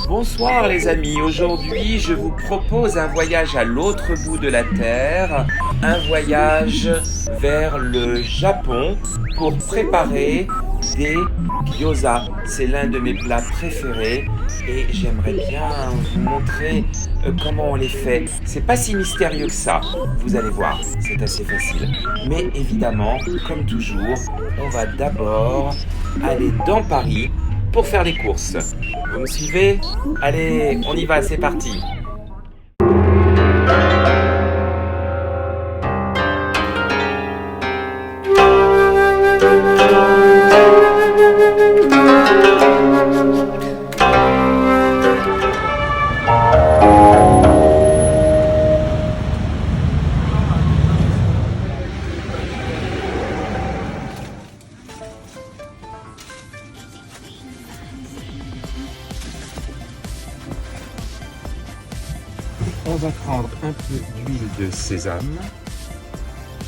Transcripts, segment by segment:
Bonsoir les amis, aujourd'hui je vous propose un voyage à l'autre bout de la Terre, un voyage vers le Japon pour préparer des gyoza. C'est l'un de mes plats préférés et j'aimerais bien vous montrer comment on les fait. C'est pas si mystérieux que ça, vous allez voir, c'est assez facile. Mais évidemment, comme toujours, on va d'abord aller dans Paris pour faire les courses. Vous me suivez? Allez, on y va, c'est parti. On va prendre un peu d'huile de sésame.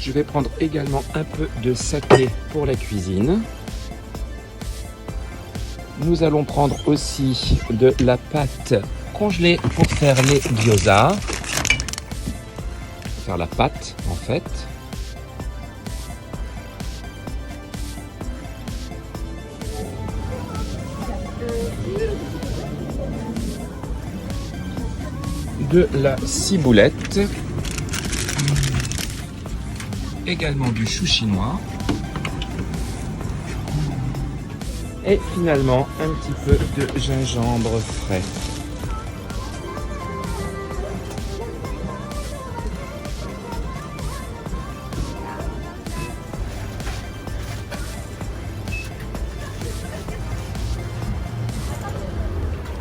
Je vais prendre également un peu de saké pour la cuisine. Nous allons prendre aussi de la pâte congelée pour faire les gyoza. Faire la pâte en fait. De la ciboulette, également du chou chinois et finalement un petit peu de gingembre frais.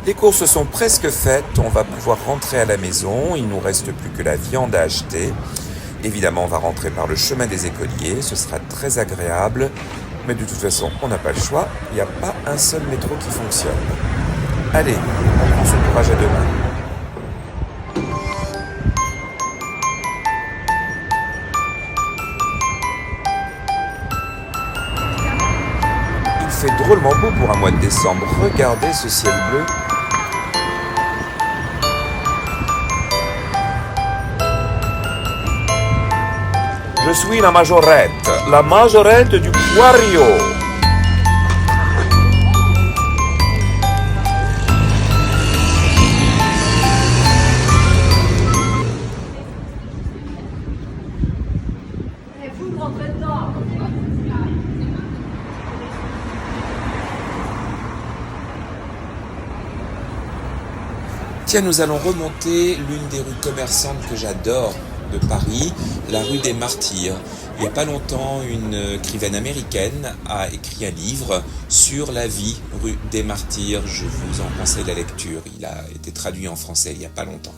Les courses sont presque faites, on va pouvoir rentrer à la maison, il ne nous reste plus que la viande à acheter. Évidemment, on va rentrer par le chemin des écoliers, ce sera très agréable, mais de toute façon, on n'a pas le choix, il n'y a pas un seul métro qui fonctionne. Allez, on prend son courage à deux mains. Il fait drôlement beau pour un mois de décembre, regardez ce ciel bleu. Je suis la majorette du Poirio. Tiens, nous allons remonter l'une des rues commerçantes que j'adore de Paris, la rue des Martyrs. Il n'y a pas longtemps, une écrivaine américaine a écrit un livre sur la vie rue des Martyrs. Je vous en conseille la lecture. Il a été traduit en français il n'y a pas longtemps.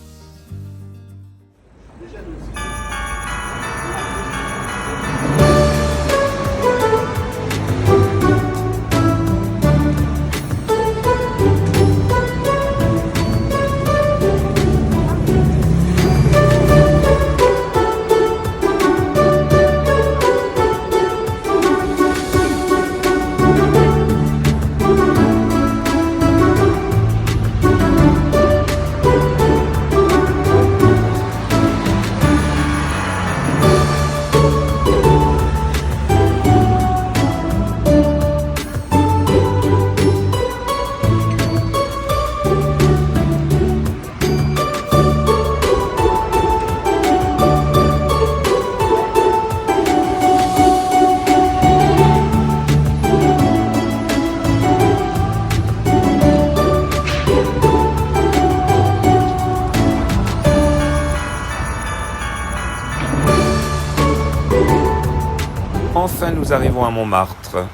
Enfin, nous arrivons à Montmartre,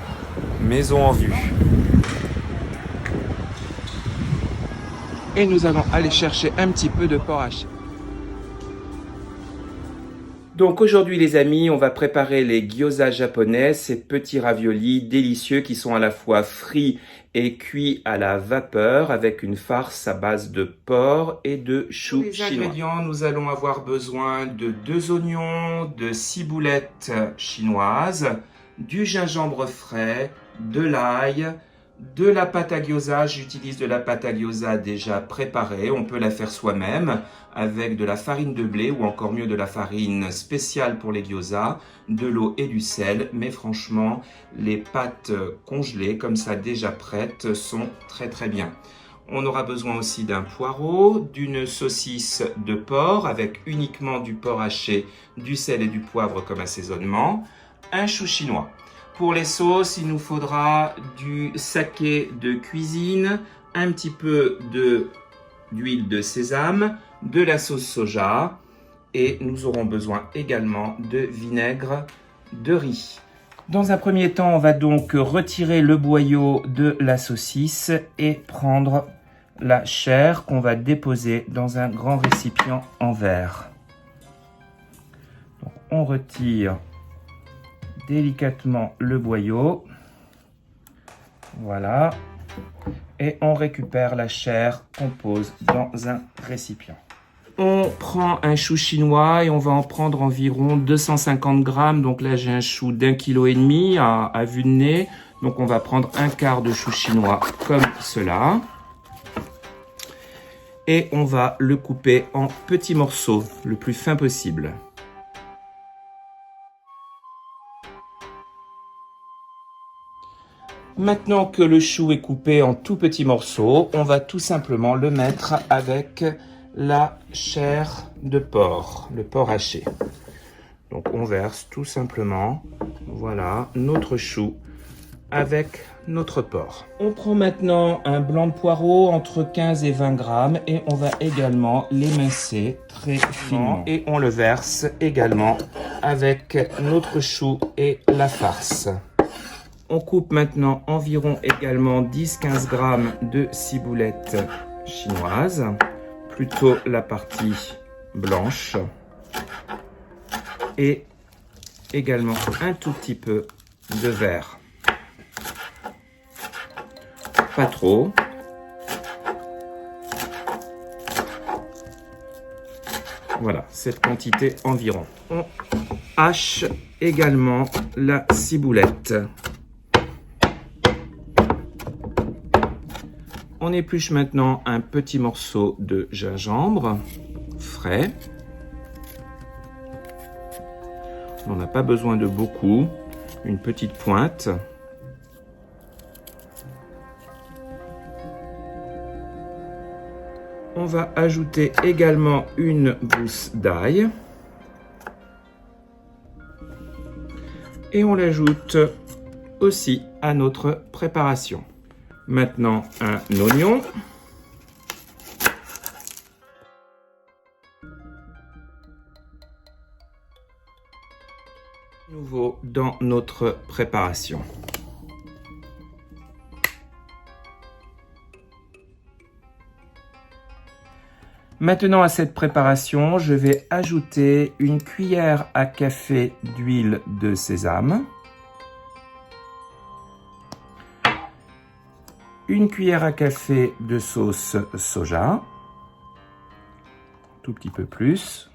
maison en vue. Et nous allons aller chercher un petit peu de porc haché. Donc aujourd'hui les amis, on va préparer les gyoza japonais, ces petits raviolis délicieux qui sont à la fois frits et cuits à la vapeur avec une farce à base de porc et de chou chinois. Les ingrédients, nous allons avoir besoin de 2 oignons, de ciboulettes chinoises, du gingembre frais, de l'ail, de la pâte à gyoza. J'utilise de la pâte à gyoza déjà préparée. On peut la faire soi-même avec de la farine de blé ou encore mieux de la farine spéciale pour les gyozas, de l'eau et du sel. Mais franchement, les pâtes congelées comme ça déjà prêtes sont très très bien. On aura besoin aussi d'un poireau, d'une saucisse de porc avec uniquement du porc haché, du sel et du poivre comme assaisonnement, un chou chinois. Pour les sauces, il nous faudra du saké de cuisine, un petit peu d'huile de sésame, de la sauce soja et nous aurons besoin également de vinaigre de riz. Dans un premier temps, on va donc retirer le boyau de la saucisse et prendre la chair qu'on va déposer dans un grand récipient en verre. Donc, on retire délicatement le boyau, voilà, et on récupère la chair qu'on pose dans un récipient. On prend un chou chinois et on va en prendre environ 250 grammes. Donc là, j'ai un chou d'1,5 kg à vue de nez. Donc on va prendre un quart de chou chinois comme cela. Et on va le couper en petits morceaux, le plus fin possible. Maintenant que le chou est coupé en tout petits morceaux, on va tout simplement le mettre avec la chair de porc, le porc haché. Donc on verse tout simplement, voilà, notre chou avec notre porc. On prend maintenant un blanc de poireau entre 15 et 20 grammes et on va également l'émincer très finement. Et on le verse également avec notre chou et la farce. On coupe maintenant environ également 10-15 grammes de ciboulette chinoise, plutôt la partie blanche, et également un tout petit peu de vert. Pas trop. Voilà, cette quantité environ. On hache également la ciboulette. On épluche maintenant un petit morceau de gingembre frais. On n'a pas besoin de beaucoup, une petite pointe. On va ajouter également une gousse d'ail. Et on l'ajoute aussi à notre préparation. Maintenant, un oignon. Nouveau dans notre préparation. Maintenant à cette préparation, je vais ajouter une cuillère à café d'huile de sésame. Une cuillère à café de sauce soja, tout petit peu plus,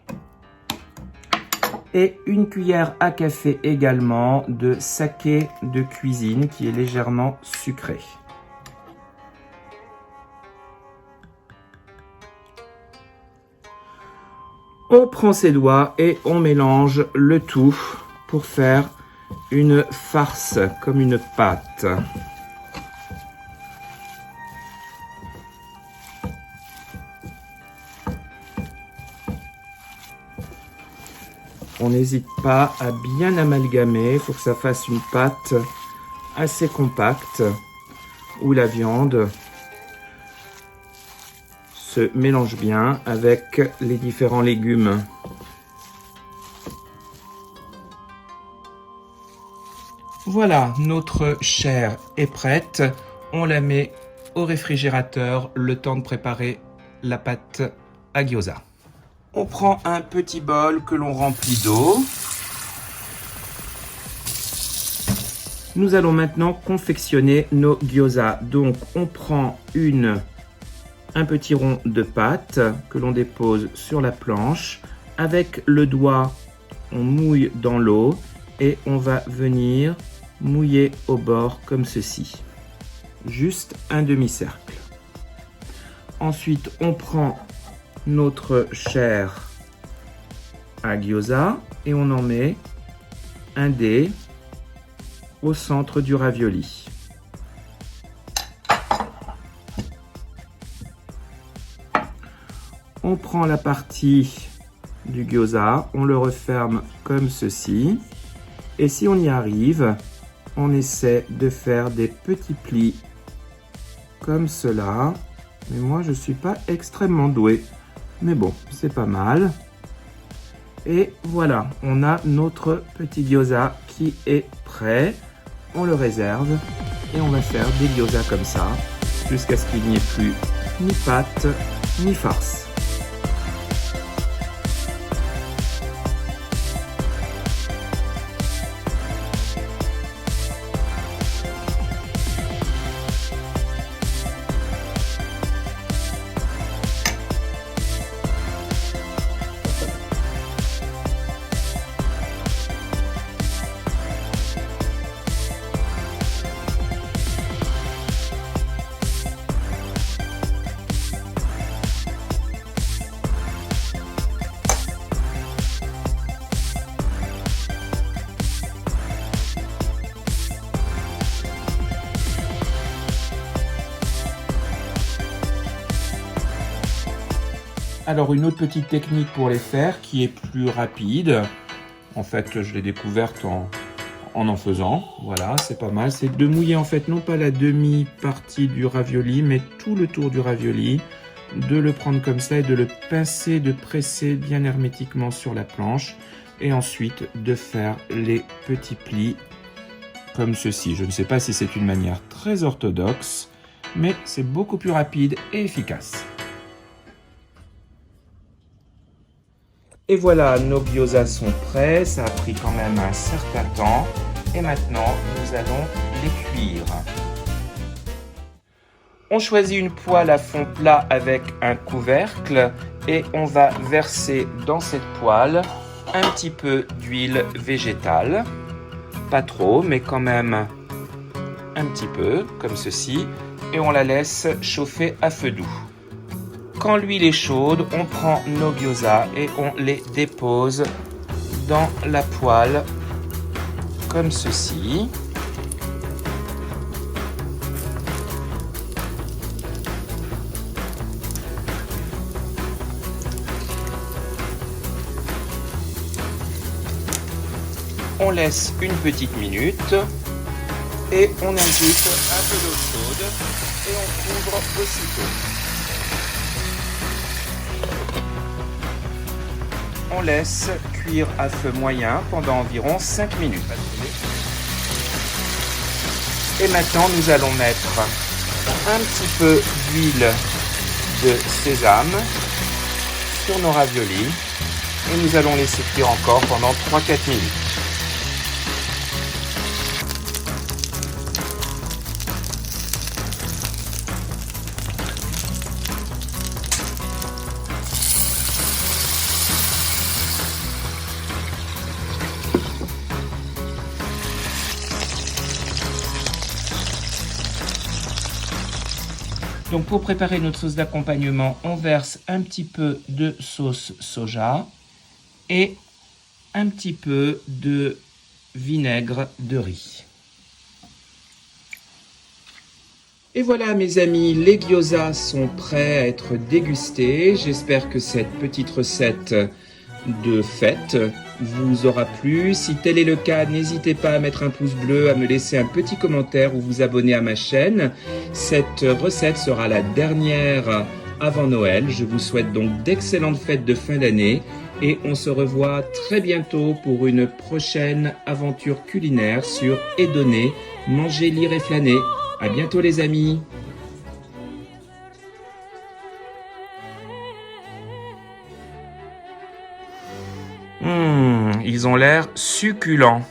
et une cuillère à café également de saké de cuisine qui est légèrement sucré. On prend ses doigts et on mélange le tout pour faire une farce comme une pâte. On n'hésite pas à bien amalgamer, il faut que ça fasse une pâte assez compacte où la viande se mélange bien avec les différents légumes. Voilà, notre chair est prête. On la met au réfrigérateur, le temps de préparer la pâte à gyoza. On prend un petit bol que l'on remplit d'eau. Nous allons maintenant confectionner nos gyoza. Donc on prend un petit rond de pâte que l'on dépose sur la planche. Avec le doigt, on mouille dans l'eau et on va venir mouiller au bord comme ceci. juste un demi-cercle. Ensuite, on prend notre chair à gyoza et on en met un dé au centre du ravioli. On prend la partie du gyoza, on le referme comme ceci. Et si on y arrive, on essaie de faire des petits plis comme cela. Mais moi, je ne suis pas extrêmement doué. Mais bon, c'est pas mal. Et voilà, on a notre petit gyoza qui est prêt. On le réserve et on va faire des gyoza comme ça jusqu'à ce qu'il n'y ait plus ni pâte ni farce. Alors une autre petite technique pour les faire qui est plus rapide, en fait je l'ai découverte en faisant, voilà c'est pas mal, c'est de mouiller en fait non pas la demi-partie du ravioli mais tout le tour du ravioli, de le prendre comme ça et de le pincer, de presser bien hermétiquement sur la planche et ensuite de faire les petits plis comme ceci. Je ne sais pas si c'est une manière très orthodoxe mais c'est beaucoup plus rapide et efficace. Et voilà, nos gyozas sont prêts, ça a pris quand même un certain temps. Et maintenant, nous allons les cuire. On choisit une poêle à fond plat avec un couvercle et on va verser dans cette poêle un petit peu d'huile végétale. Pas trop, mais quand même un petit peu, comme ceci. Et on la laisse chauffer à feu doux. Quand l'huile est chaude, on prend nos gyozas et on les dépose dans la poêle comme ceci. On laisse une petite minute et on ajoute un peu d'eau chaude et on couvre aussitôt. On laisse cuire à feu moyen pendant environ 5 minutes. Et maintenant, nous allons mettre un petit peu d'huile de sésame sur nos raviolis et nous allons laisser cuire encore pendant 3-4 minutes. Donc pour préparer notre sauce d'accompagnement, on verse un petit peu de sauce soja et un petit peu de vinaigre de riz. Et voilà mes amis, les gyozas sont prêts à être dégustés. J'espère que cette petite recette de fête vous aura plu. Si tel est le cas, n'hésitez pas à mettre un pouce bleu, à me laisser un petit commentaire ou vous abonner à ma chaîne. Cette recette sera la dernière avant Noël. Je vous souhaite donc d'excellentes fêtes de fin d'année et on se revoit très bientôt pour une prochaine aventure culinaire sur Edonné, manger, lire et flâner. À bientôt les amis. Ils ont l'air succulents.